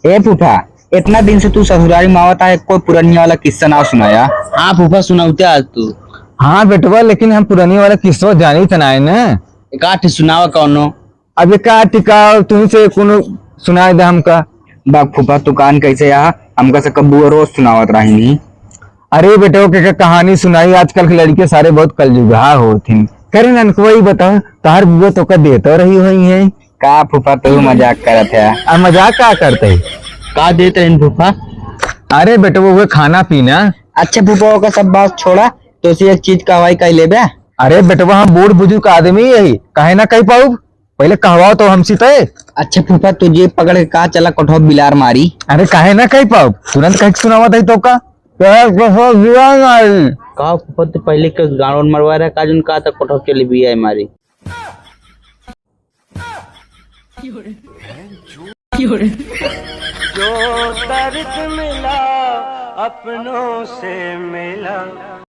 ए फूफा, इतना दिन से तू ससुरारी में आवता है, कोई पुरानी वाला किस्सा ना सुनाया। हाँ फूफा सुनाऊते आज तू। हाँ बेटवा, लेकिन हम पुरानी वाला किस्सा जानी त ना है ना। एक आठ सुनावा कौनो। अब ये का टिकाओ तुम से कोनो सुनाए दे हमका। बाग फूफा तू कान कैसे यहाँ हमका से कब्बू रोज सुनावत रही। अरे बेटो के कहानी सुनाई, आजकल के लड़के सारे बहुत कलजुगा होथिन। करे ननको वही बताओ, तार बुआ तो का देतो रही हुई है। का फूफा तू मजाक करत है? अब मजाक का करते? का देते हैं फूफा? अरे बेटो वो खाना पीना। अच्छा फूफा का सब बात छोड़ा, तो से एक चीज का हवाई कह लेबे। अरे बेटवा हम बूढ़ बुजुर्ग आदमी यही कहे ना कही पाऊ, पहले कहवाओ तो हमसी तय। अच्छा फूफा तुझे पकड़ के का चला कठो बिलार मारी। अरे काहे ना कही पाऊ, तुरंत कह सुनावा दई तो का। का फूफा तो पहले के गाँव मरवा रहा काजन का तक कठोर के लिए भी है हमारी। जो दर्द मिला अपनों से मिला।